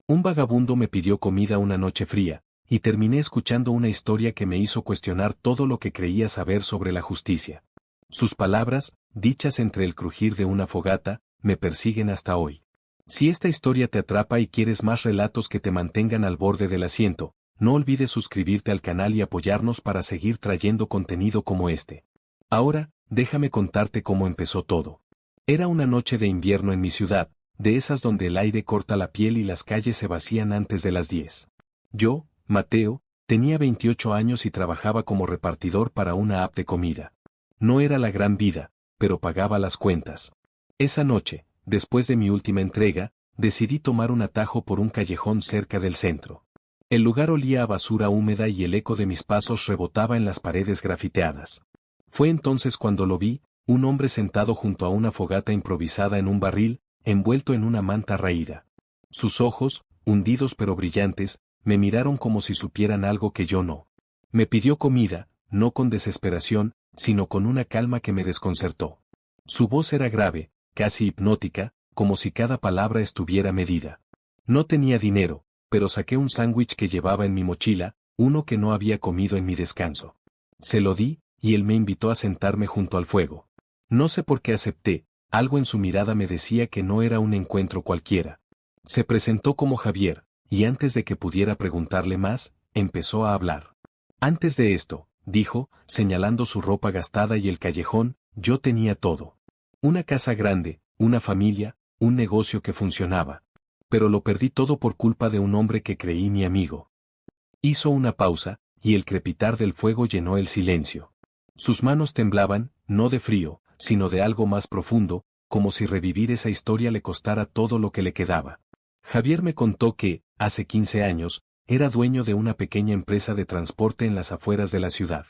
Un vagabundo me pidió comida una noche fría, y terminé escuchando una historia que me hizo cuestionar todo lo que creía saber sobre la justicia. Sus palabras, dichas entre el crujir de una fogata, me persiguen hasta hoy. Si esta historia te atrapa y quieres más relatos que te mantengan al borde del asiento, no olvides suscribirte al canal y apoyarnos para seguir trayendo contenido como este. Ahora, déjame contarte cómo empezó todo. Era una noche de invierno en mi ciudad, de esas donde el aire corta la piel y las calles se vacían antes de las 10. Yo, Mateo, tenía 28 años y trabajaba como repartidor para una app de comida. No era la gran vida, pero pagaba las cuentas. Esa noche, después de mi última entrega, decidí tomar un atajo por un callejón cerca del centro. El lugar olía a basura húmeda y el eco de mis pasos rebotaba en las paredes grafiteadas. Fue entonces cuando lo vi, un hombre sentado junto a una fogata improvisada en un barril, envuelto en una manta raída. Sus ojos, hundidos pero brillantes, me miraron como si supieran algo que yo no. Me pidió comida, no con desesperación, sino con una calma que me desconcertó. Su voz era grave, casi hipnótica, como si cada palabra estuviera medida. No tenía dinero, pero saqué un sándwich que llevaba en mi mochila, uno que no había comido en mi descanso. Se lo di, y él me invitó a sentarme junto al fuego. No sé por qué acepté, algo en su mirada me decía que no era un encuentro cualquiera. Se presentó como Javier, y antes de que pudiera preguntarle más, empezó a hablar. Antes de esto, dijo, señalando su ropa gastada y el callejón, yo tenía todo. Una casa grande, una familia, un negocio que funcionaba. Pero lo perdí todo por culpa de un hombre que creí mi amigo. Hizo una pausa, y el crepitar del fuego llenó el silencio. Sus manos temblaban, no de frío, sino de algo más profundo, como si revivir esa historia le costara todo lo que le quedaba. Javier me contó que, hace 15 años, era dueño de una pequeña empresa de transporte en las afueras de la ciudad.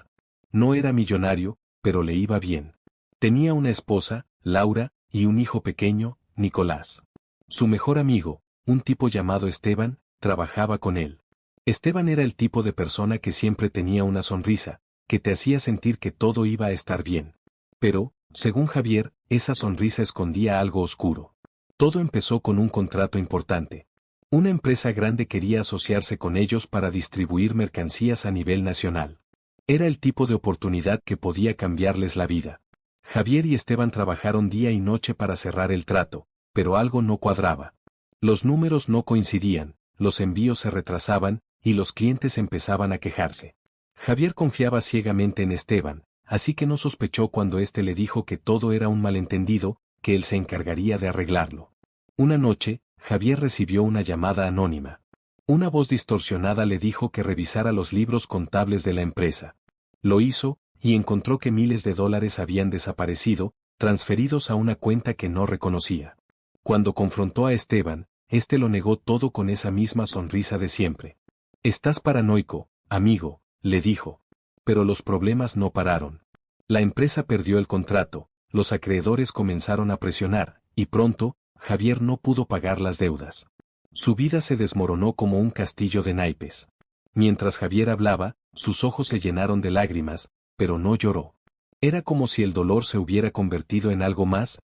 No era millonario, pero le iba bien. Tenía una esposa, Laura, y un hijo pequeño, Nicolás. Su mejor amigo, un tipo llamado Esteban, trabajaba con él. Esteban era el tipo de persona que siempre tenía una sonrisa, que te hacía sentir que todo iba a estar bien. Pero, según Javier, esa sonrisa escondía algo oscuro. Todo empezó con un contrato importante. Una empresa grande quería asociarse con ellos para distribuir mercancías a nivel nacional. Era el tipo de oportunidad que podía cambiarles la vida. Javier y Esteban trabajaron día y noche para cerrar el trato, pero algo no cuadraba. Los números no coincidían, los envíos se retrasaban, y los clientes empezaban a quejarse. Javier confiaba ciegamente en Esteban, así que no sospechó cuando éste le dijo que todo era un malentendido, que él se encargaría de arreglarlo. Una noche, Javier recibió una llamada anónima. Una voz distorsionada le dijo que revisara los libros contables de la empresa. Lo hizo, y encontró que miles de dólares habían desaparecido, transferidos a una cuenta que no reconocía. Cuando confrontó a Esteban, éste lo negó todo con esa misma sonrisa de siempre. «Estás paranoico, amigo», le dijo. Pero los problemas no pararon. La empresa perdió el contrato, los acreedores comenzaron a presionar, y pronto, Javier no pudo pagar las deudas. Su vida se desmoronó como un castillo de naipes. Mientras Javier hablaba, sus ojos se llenaron de lágrimas, pero no lloró. Era como si el dolor se hubiera convertido en algo más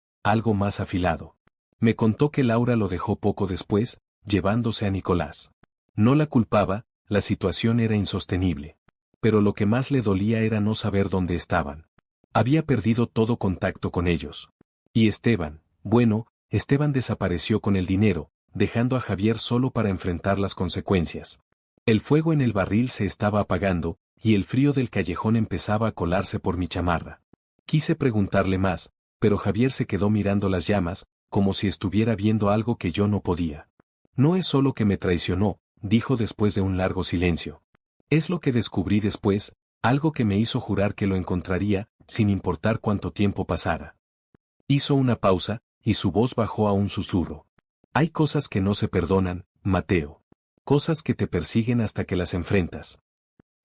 afilado. Me contó que Laura lo dejó poco después, llevándose a Nicolás. No la culpaba, la situación era insostenible. Pero lo que más le dolía era no saber dónde estaban. Había perdido todo contacto con ellos. Y Esteban desapareció con el dinero, dejando a Javier solo para enfrentar las consecuencias. El fuego en el barril se estaba apagando, y el frío del callejón empezaba a colarse por mi chamarra. Quise preguntarle más, pero Javier se quedó mirando las llamas, como si estuviera viendo algo que yo no podía. «No es solo que me traicionó», dijo después de un largo silencio. «Es lo que descubrí después, algo que me hizo jurar que lo encontraría, sin importar cuánto tiempo pasara». Hizo una pausa, y su voz bajó a un susurro. «Hay cosas que no se perdonan, Mateo. Cosas que te persiguen hasta que las enfrentas».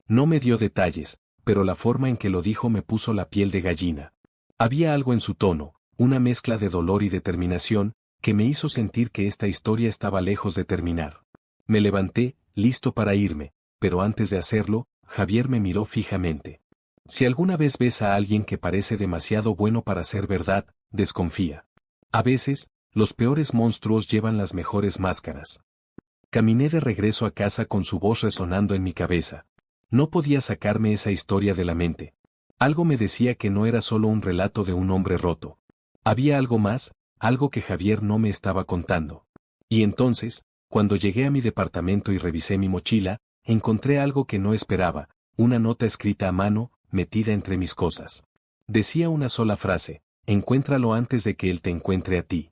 No me dio detalles, pero la forma en que lo dijo me puso la piel de gallina. Había algo en su tono, una mezcla de dolor y determinación, que me hizo sentir que esta historia estaba lejos de terminar. Me levanté, listo para irme, pero antes de hacerlo, Javier me miró fijamente. «Si alguna vez ves a alguien que parece demasiado bueno para ser verdad, desconfía. A veces, los peores monstruos llevan las mejores máscaras». Caminé de regreso a casa con su voz resonando en mi cabeza. No podía sacarme esa historia de la mente. Algo me decía que no era solo un relato de un hombre roto. Había algo más, algo que Javier no me estaba contando. Y entonces, cuando llegué a mi departamento y revisé mi mochila, encontré algo que no esperaba, una nota escrita a mano, metida entre mis cosas. Decía una sola frase: encuéntralo antes de que él te encuentre a ti.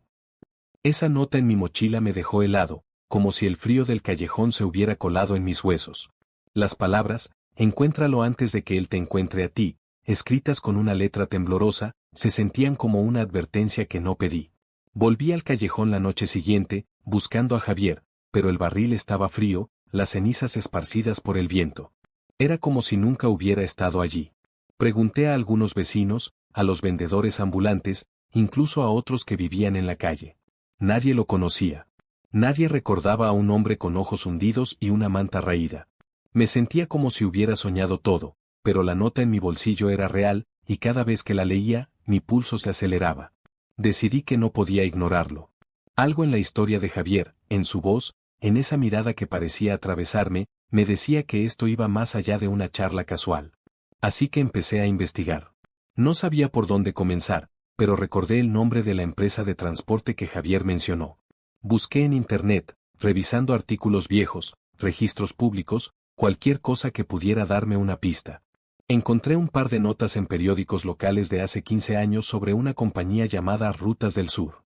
Esa nota en mi mochila me dejó helado, como si el frío del callejón se hubiera colado en mis huesos. Las palabras, encuéntralo antes de que él te encuentre a ti, escritas con una letra temblorosa, se sentían como una advertencia que no pedí. Volví al callejón la noche siguiente, buscando a Javier, pero el barril estaba frío, las cenizas esparcidas por el viento. Era como si nunca hubiera estado allí. Pregunté a algunos vecinos, a los vendedores ambulantes, incluso a otros que vivían en la calle. Nadie lo conocía. Nadie recordaba a un hombre con ojos hundidos y una manta raída. Me sentía como si hubiera soñado todo, pero la nota en mi bolsillo era real, y cada vez que la leía, mi pulso se aceleraba. Decidí que no podía ignorarlo. Algo en la historia de Javier, en su voz, en esa mirada que parecía atravesarme, me decía que esto iba más allá de una charla casual. Así que empecé a investigar. No sabía por dónde comenzar, pero recordé el nombre de la empresa de transporte que Javier mencionó. Busqué en internet, revisando artículos viejos, registros públicos, cualquier cosa que pudiera darme una pista. Encontré un par de notas en periódicos locales de hace 15 años sobre una compañía llamada Rutas del Sur.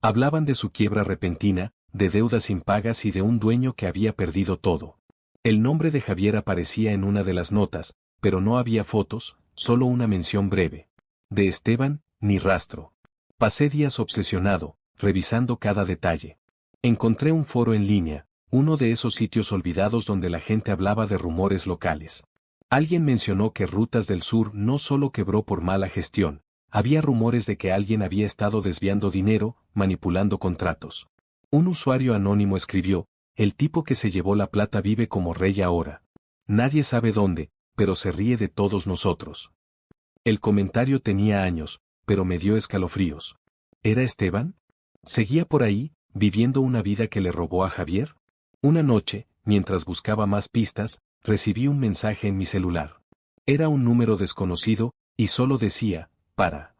Hablaban de su quiebra repentina, de deudas impagas y de un dueño que había perdido todo. El nombre de Javier aparecía en una de las notas, pero no había fotos, solo una mención breve. De Esteban, ni rastro. Pasé días obsesionado, revisando cada detalle. Encontré un foro en línea, uno de esos sitios olvidados donde la gente hablaba de rumores locales. Alguien mencionó que Rutas del Sur no solo quebró por mala gestión, había rumores de que alguien había estado desviando dinero, manipulando contratos. Un usuario anónimo escribió: el tipo que se llevó la plata vive como rey ahora. Nadie sabe dónde, pero se ríe de todos nosotros. El comentario tenía años, pero me dio escalofríos. ¿Era Esteban? ¿Seguía por ahí, viviendo una vida que le robó a Javier? Una noche, mientras buscaba más pistas, recibí un mensaje en mi celular. Era un número desconocido, y solo decía: para.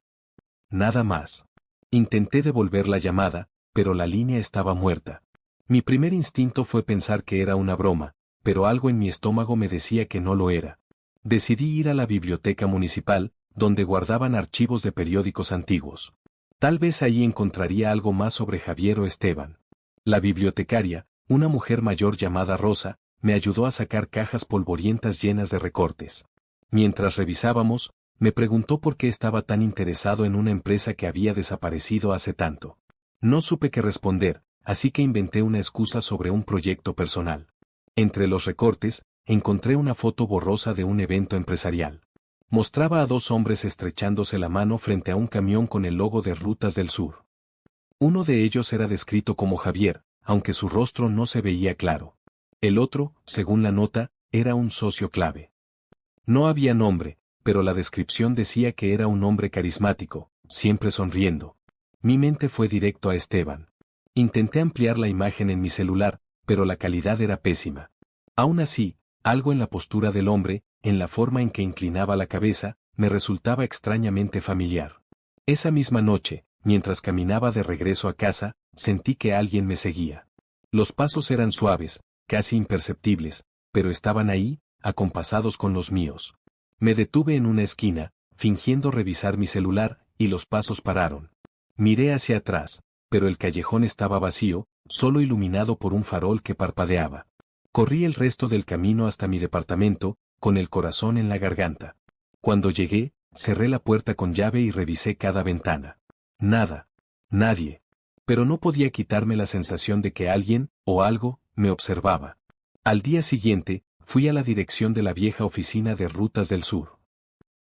Nada más. Intenté devolver la llamada, pero la línea estaba muerta. Mi primer instinto fue pensar que era una broma, pero algo en mi estómago me decía que no lo era. Decidí ir a la biblioteca municipal, donde guardaban archivos de periódicos antiguos. Tal vez ahí encontraría algo más sobre Javier o Esteban. La bibliotecaria, una mujer mayor llamada Rosa, me ayudó a sacar cajas polvorientas llenas de recortes. Mientras revisábamos, me preguntó por qué estaba tan interesado en una empresa que había desaparecido hace tanto. No supe qué responder, así que inventé una excusa sobre un proyecto personal. Entre los recortes, encontré una foto borrosa de un evento empresarial. Mostraba a dos hombres estrechándose la mano frente a un camión con el logo de Rutas del Sur. Uno de ellos era descrito como Javier, aunque su rostro no se veía claro. El otro, según la nota, era un socio clave. No había nombre, pero la descripción decía que era un hombre carismático, siempre sonriendo. Mi mente fue directo a Esteban. Intenté ampliar la imagen en mi celular, pero la calidad era pésima. Aún así, algo en la postura del hombre, en la forma en que inclinaba la cabeza, me resultaba extrañamente familiar. Esa misma noche, mientras caminaba de regreso a casa, sentí que alguien me seguía. Los pasos eran suaves, casi imperceptibles, pero estaban ahí, acompasados con los míos. Me detuve en una esquina, fingiendo revisar mi celular, y los pasos pararon. Miré hacia atrás, pero el callejón estaba vacío, solo iluminado por un farol que parpadeaba. Corrí el resto del camino hasta mi departamento, con el corazón en la garganta. Cuando llegué, cerré la puerta con llave y revisé cada ventana. Nada. Nadie. Pero no podía quitarme la sensación de que alguien, o algo, me observaba. Al día siguiente, fui a la dirección de la vieja oficina de Rutas del Sur.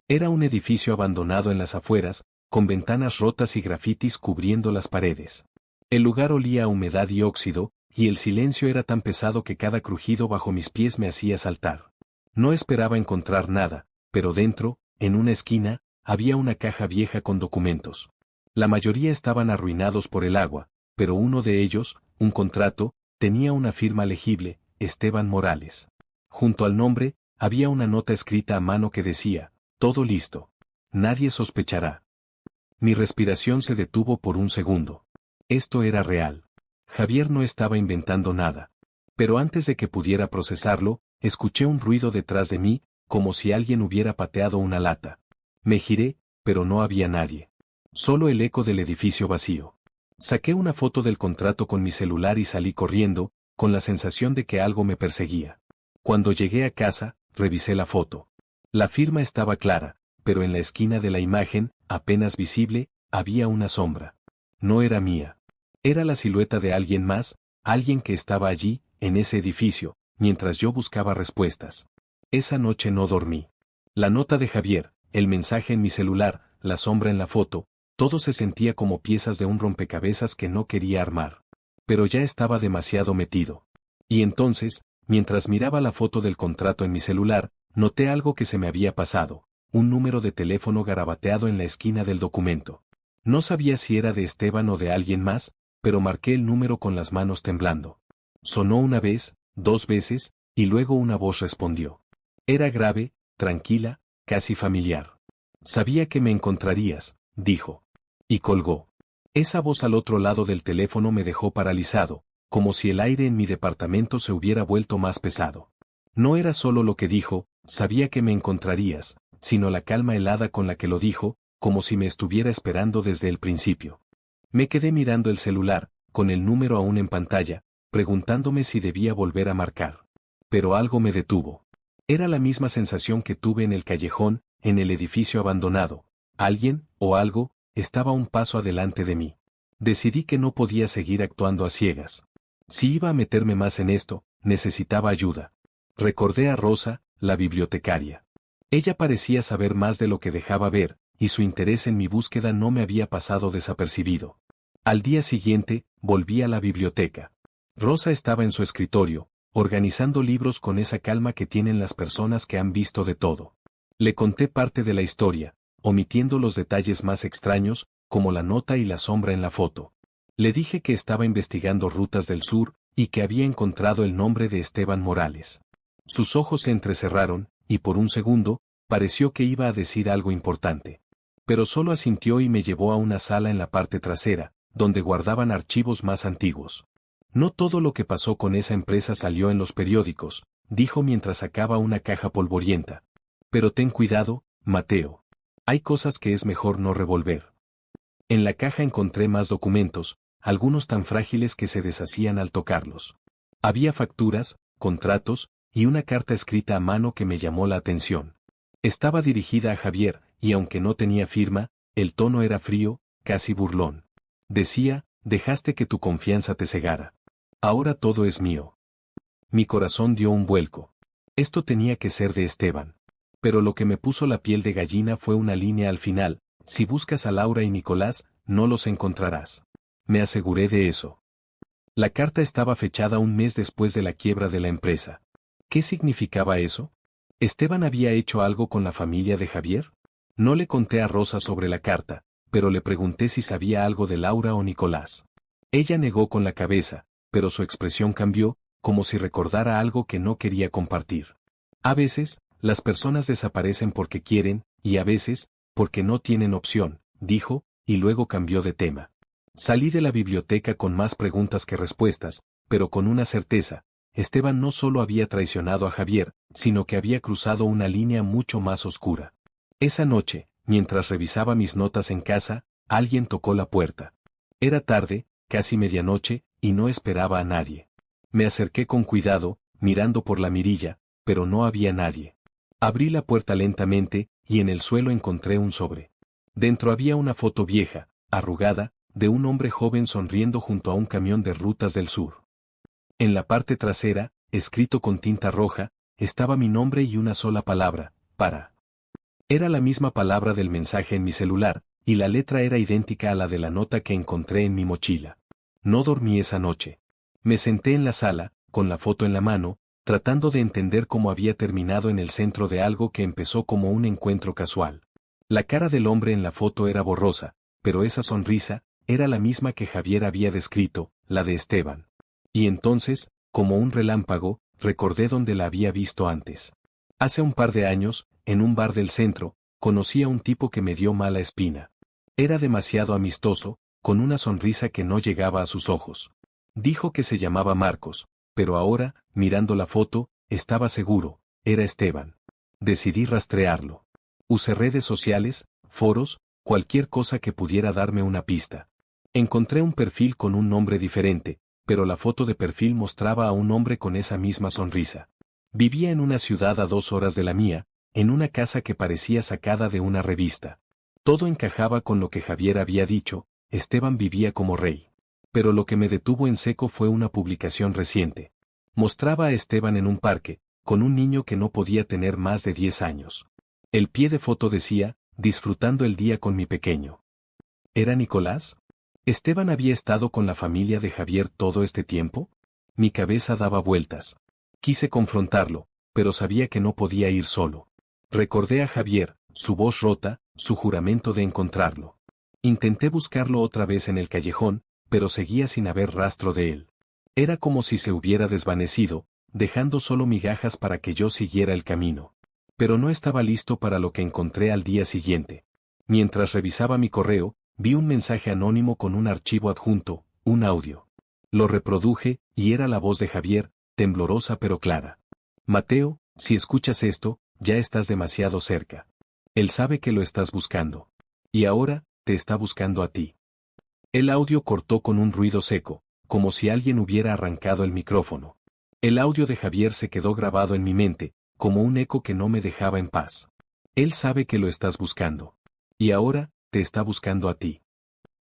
Era un edificio abandonado en las afueras, con ventanas rotas y grafitis cubriendo las paredes. El lugar olía a humedad y óxido, y el silencio era tan pesado que cada crujido bajo mis pies me hacía saltar. No esperaba encontrar nada, pero dentro, en una esquina, había una caja vieja con documentos. La mayoría estaban arruinados por el agua, pero uno de ellos, un contrato, tenía una firma legible, Esteban Morales. Junto al nombre, había una nota escrita a mano que decía, todo listo. Nadie sospechará. Mi respiración se detuvo por un segundo. Esto era real. Javier no estaba inventando nada. Pero antes de que pudiera procesarlo, escuché un ruido detrás de mí, como si alguien hubiera pateado una lata. Me giré, pero no había nadie. Solo el eco del edificio vacío. Saqué una foto del contrato con mi celular y salí corriendo, con la sensación de que algo me perseguía. Cuando llegué a casa, revisé la foto. La firma estaba clara, pero en la esquina de la imagen, apenas visible, había una sombra. No era mía. Era la silueta de alguien más, alguien que estaba allí, en ese edificio, mientras yo buscaba respuestas. Esa noche no dormí. La nota de Javier, el mensaje en mi celular, la sombra en la foto, todo se sentía como piezas de un rompecabezas que no quería armar. Pero ya estaba demasiado metido. Y entonces, mientras miraba la foto del contrato en mi celular, noté algo que se me había pasado, un número de teléfono garabateado en la esquina del documento. No sabía si era de Esteban o de alguien más, pero marqué el número con las manos temblando. Sonó una vez, 2 veces, y luego una voz respondió. Era grave, tranquila, casi familiar. Sabía que me encontrarías, dijo. Y colgó. Esa voz al otro lado del teléfono me dejó paralizado, como si el aire en mi departamento se hubiera vuelto más pesado. No era solo lo que dijo, sabía que me encontrarías, sino la calma helada con la que lo dijo, como si me estuviera esperando desde el principio. Me quedé mirando el celular, con el número aún en pantalla, preguntándome si debía volver a marcar. Pero algo me detuvo. Era la misma sensación que tuve en el callejón, en el edificio abandonado. Alguien, o algo, estaba un paso adelante de mí. Decidí que no podía seguir actuando a ciegas. Si iba a meterme más en esto, necesitaba ayuda. Recordé a Rosa, la bibliotecaria. Ella parecía saber más de lo que dejaba ver, y su interés en mi búsqueda no me había pasado desapercibido. Al día siguiente, volví a la biblioteca. Rosa estaba en su escritorio, organizando libros con esa calma que tienen las personas que han visto de todo. Le conté parte de la historia, omitiendo los detalles más extraños, como la nota y la sombra en la foto. Le dije que estaba investigando rutas del sur, y que había encontrado el nombre de Esteban Morales. Sus ojos se entrecerraron, y por un segundo, pareció que iba a decir algo importante. Pero solo asintió y me llevó a una sala en la parte trasera, donde guardaban archivos más antiguos. No todo lo que pasó con esa empresa salió en los periódicos, dijo mientras sacaba una caja polvorienta. Pero ten cuidado, Mateo. Hay cosas que es mejor no revolver. En la caja encontré más documentos, algunos tan frágiles que se deshacían al tocarlos. Había facturas, contratos, y una carta escrita a mano que me llamó la atención. Estaba dirigida a Javier, y aunque no tenía firma, el tono era frío, casi burlón. Decía, dejaste que tu confianza te cegara. Ahora todo es mío. Mi corazón dio un vuelco. Esto tenía que ser de Esteban. Pero lo que me puso la piel de gallina fue una línea al final, si buscas a Laura y Nicolás, no los encontrarás. Me aseguré de eso. La carta estaba fechada un mes después de la quiebra de la empresa. ¿Qué significaba eso? ¿Esteban había hecho algo con la familia de Javier? No le conté a Rosa sobre la carta, pero le pregunté si sabía algo de Laura o Nicolás. Ella negó con la cabeza, pero su expresión cambió, como si recordara algo que no quería compartir. A veces, las personas desaparecen porque quieren, y a veces, porque no tienen opción, dijo, y luego cambió de tema. Salí de la biblioteca con más preguntas que respuestas, pero con una certeza. Esteban no solo había traicionado a Javier, sino que había cruzado una línea mucho más oscura. Esa noche, mientras revisaba mis notas en casa, alguien tocó la puerta. Era tarde, casi medianoche, y no esperaba a nadie. Me acerqué con cuidado, mirando por la mirilla, pero no había nadie. Abrí la puerta lentamente, y en el suelo encontré un sobre. Dentro había una foto vieja, arrugada, de un hombre joven sonriendo junto a un camión de rutas del sur. En la parte trasera, escrito con tinta roja, estaba mi nombre y una sola palabra, para. Era la misma palabra del mensaje en mi celular, y la letra era idéntica a la de la nota que encontré en mi mochila. No dormí esa noche. Me senté en la sala, con la foto en la mano, tratando de entender cómo había terminado en el centro de algo que empezó como un encuentro casual. La cara del hombre en la foto era borrosa, pero esa sonrisa, era la misma que Javier había descrito, la de Esteban. Y entonces, como un relámpago, recordé dónde la había visto antes. Hace un par de años, en un bar del centro, conocí a un tipo que me dio mala espina. Era demasiado amistoso, con una sonrisa que no llegaba a sus ojos. Dijo que se llamaba Marcos, pero ahora, mirando la foto, estaba seguro, era Esteban. Decidí rastrearlo. Usé redes sociales, foros, cualquier cosa que pudiera darme una pista. Encontré un perfil con un nombre diferente, pero la foto de perfil mostraba a un hombre con esa misma sonrisa. Vivía en una ciudad a 2 horas de la mía, en una casa que parecía sacada de una revista. Todo encajaba con lo que Javier había dicho, Esteban vivía como rey. Pero lo que me detuvo en seco fue una publicación reciente. Mostraba a Esteban en un parque, con un niño que no podía tener más de 10 años. El pie de foto decía, disfrutando el día con mi pequeño. ¿Era Nicolás? ¿Esteban había estado con la familia de Javier todo este tiempo? Mi cabeza daba vueltas. Quise confrontarlo, pero sabía que no podía ir solo. Recordé a Javier, su voz rota, su juramento de encontrarlo. Intenté buscarlo otra vez en el callejón, pero seguía sin haber rastro de él. Era como si se hubiera desvanecido, dejando solo migajas para que yo siguiera el camino. Pero no estaba listo para lo que encontré al día siguiente. Mientras revisaba mi correo, vi un mensaje anónimo con un archivo adjunto, un audio. Lo reproduje, y era la voz de Javier, temblorosa pero clara. Mateo, si escuchas esto, ya estás demasiado cerca. Él sabe que lo estás buscando. Y ahora, te está buscando a ti. El audio cortó con un ruido seco, como si alguien hubiera arrancado el micrófono. El audio de Javier se quedó grabado en mi mente, como un eco que no me dejaba en paz. Él sabe que lo estás buscando. Y ahora, te está buscando a ti.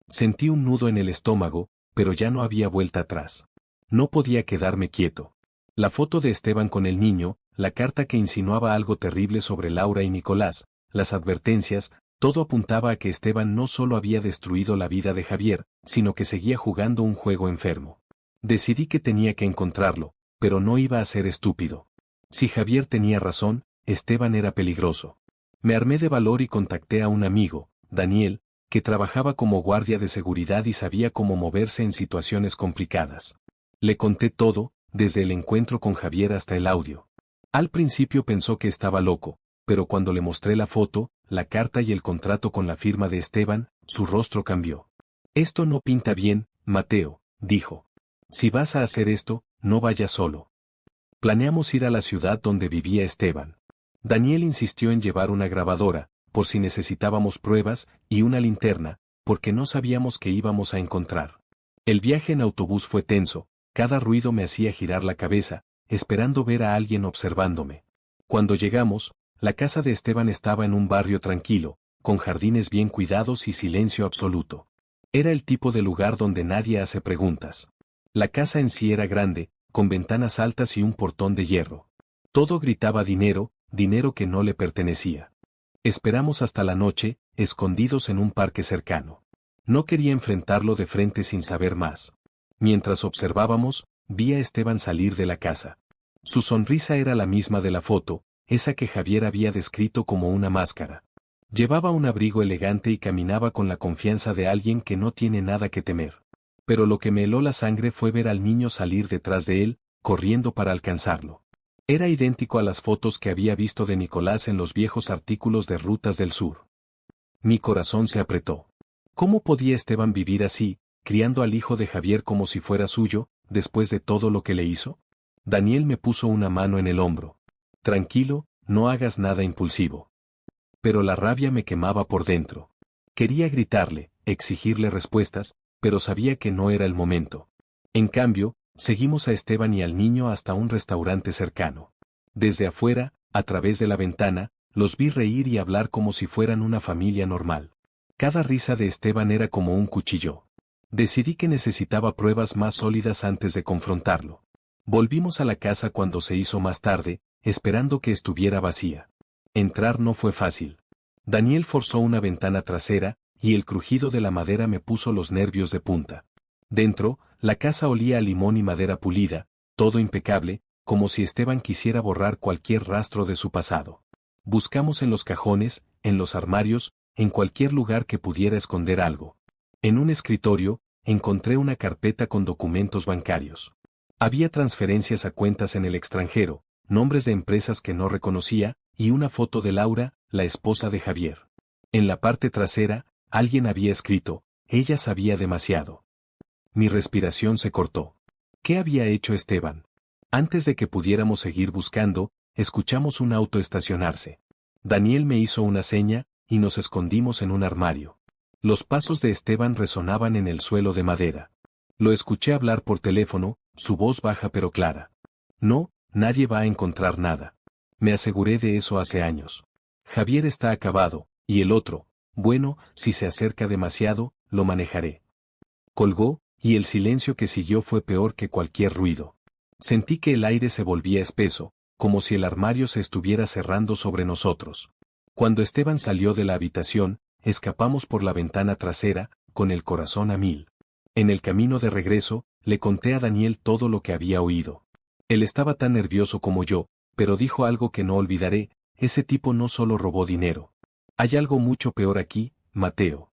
Sentí un nudo en el estómago, pero ya no había vuelta atrás. No podía quedarme quieto. La foto de Esteban con el niño, la carta que insinuaba algo terrible sobre Laura y Nicolás, las advertencias, todo apuntaba a que Esteban no solo había destruido la vida de Javier, sino que seguía jugando un juego enfermo. Decidí que tenía que encontrarlo, pero no iba a ser estúpido. Si Javier tenía razón, Esteban era peligroso. Me armé de valor y contacté a un amigo, Daniel, que trabajaba como guardia de seguridad y sabía cómo moverse en situaciones complicadas. Le conté todo, desde el encuentro con Javier hasta el audio. Al principio pensó que estaba loco, pero cuando le mostré la foto, la carta y el contrato con la firma de Esteban, su rostro cambió. Esto no pinta bien, Mateo, dijo. Si vas a hacer esto, no vayas solo. Planeamos ir a la ciudad donde vivía Esteban. Daniel insistió en llevar una grabadora, por si necesitábamos pruebas, y una linterna, porque no sabíamos qué íbamos a encontrar. El viaje en autobús fue tenso, cada ruido me hacía girar la cabeza, esperando ver a alguien observándome. Cuando llegamos, la casa de Esteban estaba en un barrio tranquilo, con jardines bien cuidados y silencio absoluto. Era el tipo de lugar donde nadie hace preguntas. La casa en sí era grande, con ventanas altas y un portón de hierro. Todo gritaba dinero, dinero que no le pertenecía. Esperamos hasta la noche, escondidos en un parque cercano. No quería enfrentarlo de frente sin saber más. Mientras observábamos, vi a Esteban salir de la casa. Su sonrisa era la misma de la foto, esa que Javier había descrito como una máscara. Llevaba un abrigo elegante y caminaba con la confianza de alguien que no tiene nada que temer. Pero lo que me heló la sangre fue ver al niño salir detrás de él, corriendo para alcanzarlo. Era idéntico a las fotos que había visto de Nicolás en los viejos artículos de Rutas del Sur. Mi corazón se apretó. ¿Cómo podía Esteban vivir así, criando al hijo de Javier como si fuera suyo, después de todo lo que le hizo? Daniel me puso una mano en el hombro. Tranquilo, no hagas nada impulsivo. Pero la rabia me quemaba por dentro. Quería gritarle, exigirle respuestas, pero sabía que no era el momento. En cambio, seguimos a Esteban y al niño hasta un restaurante cercano. Desde afuera, a través de la ventana, los vi reír y hablar como si fueran una familia normal. Cada risa de Esteban era como un cuchillo. Decidí que necesitaba pruebas más sólidas antes de confrontarlo. Volvimos a la casa cuando se hizo más tarde, esperando que estuviera vacía. Entrar no fue fácil. Daniel forzó una ventana trasera, y el crujido de la madera me puso los nervios de punta. Dentro, la casa olía a limón y madera pulida, todo impecable, como si Esteban quisiera borrar cualquier rastro de su pasado. Buscamos en los cajones, en los armarios, en cualquier lugar que pudiera esconder algo. En un escritorio, encontré una carpeta con documentos bancarios. Había transferencias a cuentas en el extranjero, nombres de empresas que no reconocía, y una foto de Laura, la esposa de Javier. En la parte trasera, alguien había escrito: ella sabía demasiado. Mi respiración se cortó. ¿Qué había hecho Esteban? Antes de que pudiéramos seguir buscando, escuchamos un auto estacionarse. Daniel me hizo una seña, y nos escondimos en un armario. Los pasos de Esteban resonaban en el suelo de madera. Lo escuché hablar por teléfono, su voz baja pero clara. No, nadie va a encontrar nada. Me aseguré de eso hace años. Javier está acabado, y el otro, bueno, si se acerca demasiado, lo manejaré. Colgó, y el silencio que siguió fue peor que cualquier ruido. Sentí que el aire se volvía espeso, como si el armario se estuviera cerrando sobre nosotros. Cuando Esteban salió de la habitación, escapamos por la ventana trasera, con el corazón a mil. En el camino de regreso, le conté a Daniel todo lo que había oído. Él estaba tan nervioso como yo, pero dijo algo que no olvidaré: ese tipo no solo robó dinero. Hay algo mucho peor aquí, Mateo.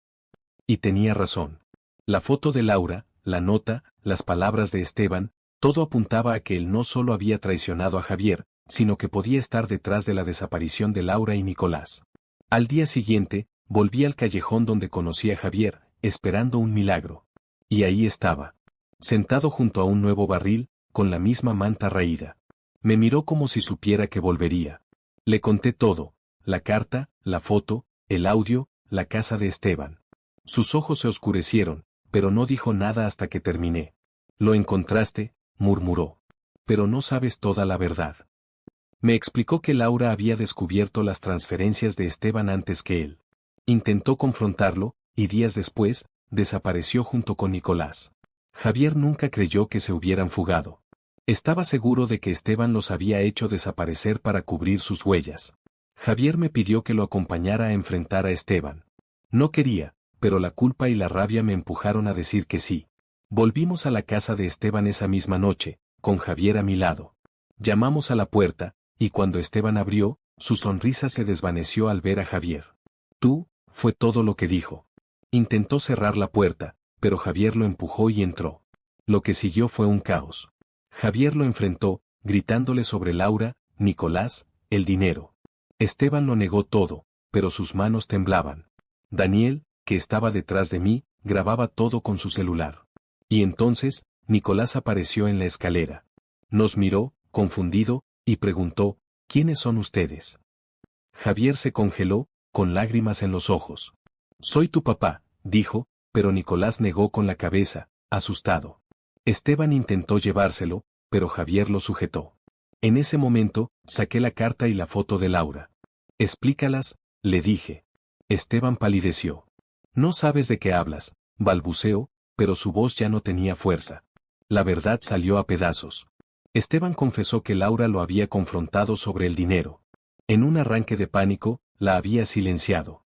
Y tenía razón. La foto de Laura, la nota, las palabras de Esteban, todo apuntaba a que él no solo había traicionado a Javier, sino que podía estar detrás de la desaparición de Laura y Nicolás. Al día siguiente, volví al callejón donde conocí a Javier, esperando un milagro. Y ahí estaba. Sentado junto a un nuevo barril, con la misma manta raída. Me miró como si supiera que volvería. Le conté todo: la carta, la foto, el audio, la casa de Esteban. Sus ojos se oscurecieron, pero no dijo nada hasta que terminé. «Lo encontraste», murmuró. «Pero no sabes toda la verdad». Me explicó que Laura había descubierto las transferencias de Esteban antes que él. Intentó confrontarlo, y días después, desapareció junto con Nicolás. Javier nunca creyó que se hubieran fugado. Estaba seguro de que Esteban los había hecho desaparecer para cubrir sus huellas. Javier me pidió que lo acompañara a enfrentar a Esteban. No quería, pero la culpa y la rabia me empujaron a decir que sí. Volvimos a la casa de Esteban esa misma noche, con Javier a mi lado. Llamamos a la puerta, y cuando Esteban abrió, su sonrisa se desvaneció al ver a Javier. «Tú», fue todo lo que dijo. Intentó cerrar la puerta, pero Javier lo empujó y entró. Lo que siguió fue un caos. Javier lo enfrentó, gritándole sobre Laura, Nicolás, el dinero. Esteban lo negó todo, pero sus manos temblaban. Daniel, que estaba detrás de mí, grababa todo con su celular. Y entonces, Nicolás apareció en la escalera. Nos miró, confundido, y preguntó: «¿Quiénes son ustedes?». Javier se congeló, con lágrimas en los ojos. «Soy tu papá», dijo, pero Nicolás negó con la cabeza, asustado. Esteban intentó llevárselo, pero Javier lo sujetó. En ese momento, saqué la carta y la foto de Laura. «Explícalas», le dije. Esteban palideció. «No sabes de qué hablas», balbuceó, pero su voz ya no tenía fuerza. La verdad salió a pedazos. Esteban confesó que Laura lo había confrontado sobre el dinero. En un arranque de pánico, la había silenciado.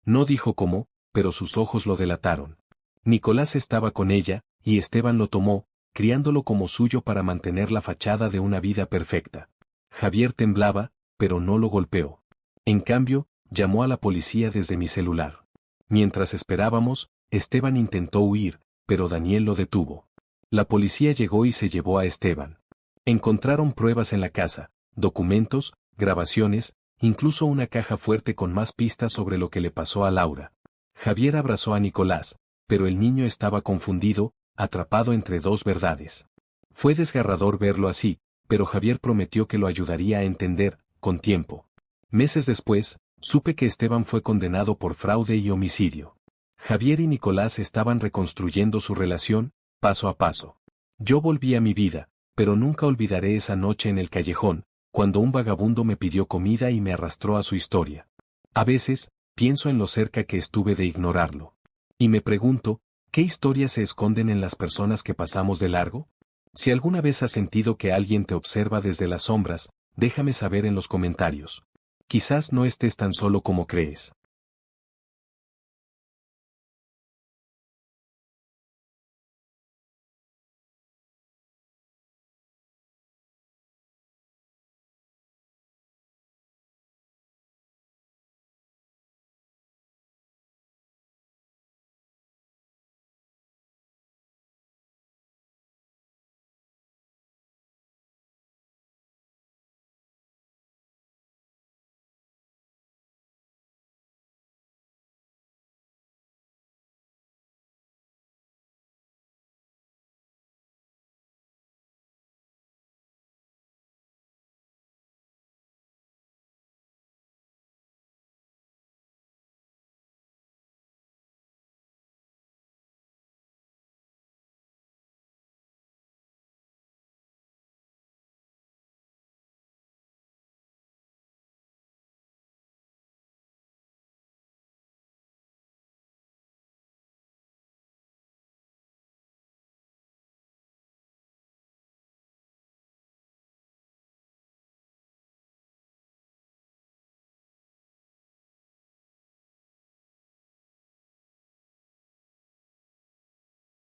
No dijo cómo, pero sus ojos lo delataron. Nicolás estaba con ella, y Esteban lo tomó, criándolo como suyo para mantener la fachada de una vida perfecta. Javier temblaba, pero no lo golpeó. En cambio, llamó a la policía desde mi celular. Mientras esperábamos, Esteban intentó huir, pero Daniel lo detuvo. La policía llegó y se llevó a Esteban. Encontraron pruebas en la casa, documentos, grabaciones, incluso una caja fuerte con más pistas sobre lo que le pasó a Laura. Javier abrazó a Nicolás, pero el niño estaba confundido, atrapado entre dos verdades. Fue desgarrador verlo así, pero Javier prometió que lo ayudaría a entender, con tiempo. Meses después, supe que Esteban fue condenado por fraude y homicidio. Javier y Nicolás estaban reconstruyendo su relación, paso a paso. Yo volví a mi vida, pero nunca olvidaré esa noche en el callejón, cuando un vagabundo me pidió comida y me arrastró a su historia. A veces, pienso en lo cerca que estuve de ignorarlo. Y me pregunto, ¿qué historias se esconden en las personas que pasamos de largo? Si alguna vez has sentido que alguien te observa desde las sombras, déjame saber en los comentarios. Quizás no estés tan solo como crees.